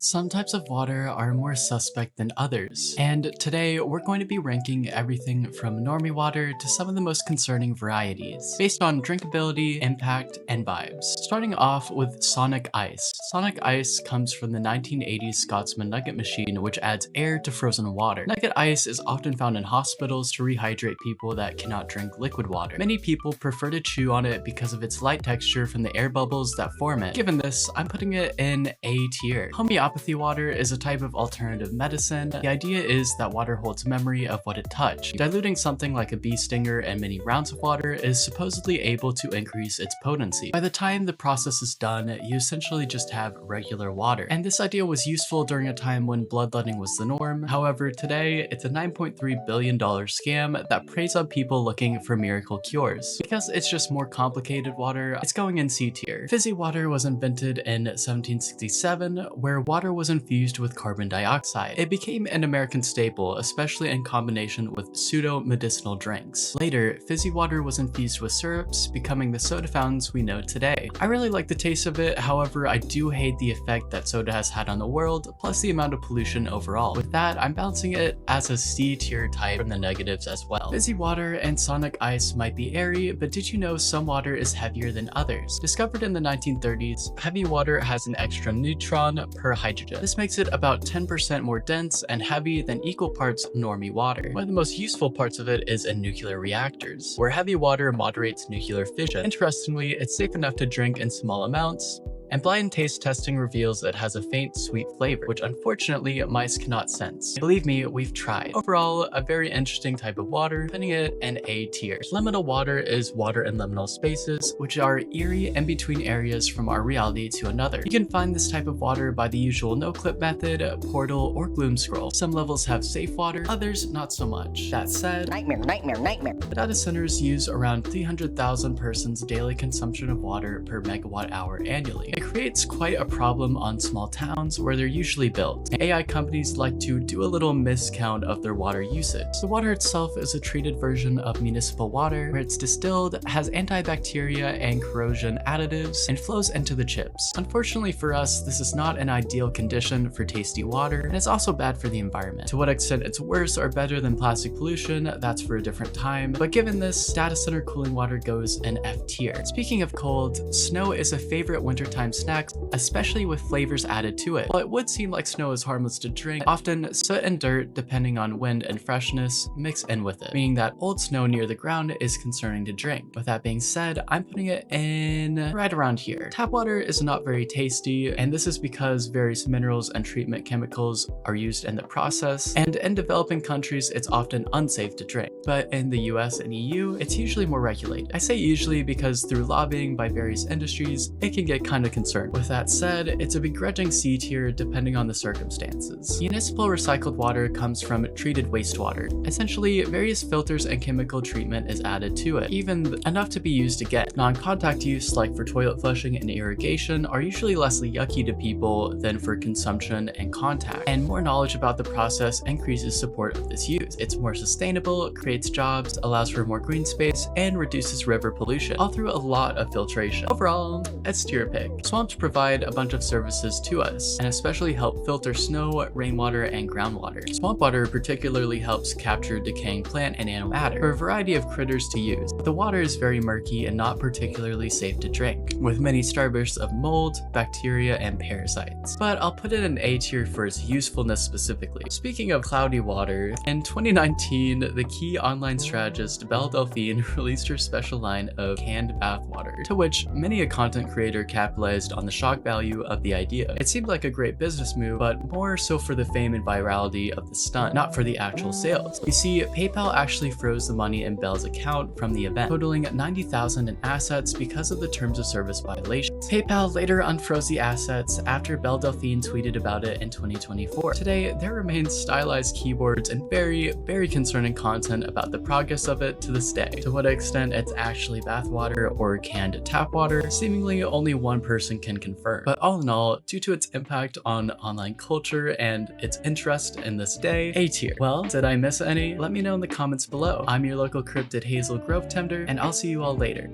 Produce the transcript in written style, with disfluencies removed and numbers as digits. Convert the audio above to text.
Some types of water are more suspect than others, and today we're going to be ranking everything from normie water to some of the most concerning varieties, based on drinkability, impact, and vibes. Starting off with Sonic Ice. Sonic Ice comes from the 1980s Scotsman Nugget machine, which adds air to frozen water. Nugget Ice is often found in hospitals to rehydrate people that cannot drink liquid water. Many people prefer to chew on it because of its light texture from the air bubbles that form it. Given this, I'm putting it in A tier. Homeopathy water is a type of alternative medicine. The idea is that water holds memory of what it touched. Diluting something like a bee stinger in many rounds of water is supposedly able to increase its potency. By the time the process is done, you essentially just have regular water. And this idea was useful during a time when bloodletting was the norm. However, today, it's a $9.3 billion scam that preys on people looking for miracle cures. Because it's just more complicated water, it's going in C tier. Fizzy water was invented in 1767, where water was infused with carbon dioxide. It became an American staple, especially in combination with pseudo-medicinal drinks. Later, fizzy water was infused with syrups, becoming the soda fountains we know today. I really like the taste of it, however, I do hate the effect that soda has had on the world, plus the amount of pollution overall. With that, I'm balancing it as a C tier type from the negatives as well. Fizzy water and Sonic Ice might be airy, but did you know some water is heavier than others? Discovered in the 1930s, heavy water has an extra neutron per hydrogen. This makes it about 10% more dense and heavy than equal parts normie water. One of the most useful parts of it is in nuclear reactors, where heavy water moderates nuclear fission. Interestingly, it's safe enough to drink in small amounts, and blind taste testing reveals it has a faint sweet flavor, which unfortunately mice cannot sense. Believe me, we've tried. Overall, a very interesting type of water, putting it in A tier. Liminal water is water in liminal spaces, which are eerie in between areas from our reality to another. You can find this type of water by the usual no-clip method, portal, or gloom scroll. Some levels have safe water, others not so much. That said, Nightmare. the data centers use around 300,000 persons' daily consumption of water per megawatt hour annually. It creates quite a problem on small towns where they're usually built. AI companies like to do a little miscount of their water usage. The water itself is a treated version of municipal water, where it's distilled, has antibacteria and corrosion additives, and flows into the chips. Unfortunately for us, this is not an ideal condition for tasty water, and it's also bad for the environment. To what extent it's worse or better than plastic pollution, that's for a different time, but given this, data center cooling water goes in F tier. Speaking of cold, snow is a favorite wintertime snack, especially with flavors added to it. While it would seem like snow is harmless to drink, often soot and dirt, depending on wind and freshness, mix in with it, meaning that old snow near the ground is concerning to drink. With that being said, I'm putting it in right around here. Tap water is not very tasty, and this is because various minerals and treatment chemicals are used in the process, and in developing countries, it's often unsafe to drink. But in the US and EU, it's usually more regulated. I say usually because through lobbying by various industries, it can get kind of concerned. With that said, it's a begrudging C tier depending on the circumstances. Municipal recycled water comes from treated wastewater. Essentially, various filters and chemical treatment is added to it, even enough to be used again. Non-contact use, like for toilet flushing and irrigation, are usually less yucky to people than for consumption and contact, and more knowledge about the process increases support of this use. It's more sustainable, creates jobs, allows for more green space, and reduces river pollution, all through a lot of filtration. Overall, it's tier pick. Swamps provide a bunch of services to us, and especially help filter snow, rainwater, and groundwater. Swamp water particularly helps capture decaying plant and animal matter for a variety of critters to use. The water is very murky and not particularly safe to drink, with many starbursts of mold, bacteria, and parasites. But I'll put it in A tier for its usefulness specifically. Speaking of cloudy water, in 2019, the key online strategist Belle Delphine released her special line of canned bath water, to which many a content creator capitalized on the shock value of the idea. It seemed like a great business move, but more so for the fame and virality of the stunt, not for the actual sales. You see, PayPal actually froze the money in Belle's account from the event, totaling $90,000 in assets because of the terms of service violations. PayPal later unfroze the assets after Belle Delphine tweeted about it in 2024. Today, there remains stylized keyboards and very concerning content about the progress of it to this day. To what extent it's actually bathwater or canned tap water, seemingly only one person can confirm. But all in all, due to its impact on online culture and its interest in this day, A tier. Well, did I miss any? Let me know in the comments below. I'm your local cryptid Hazel Grove Tender, and I'll see you all later.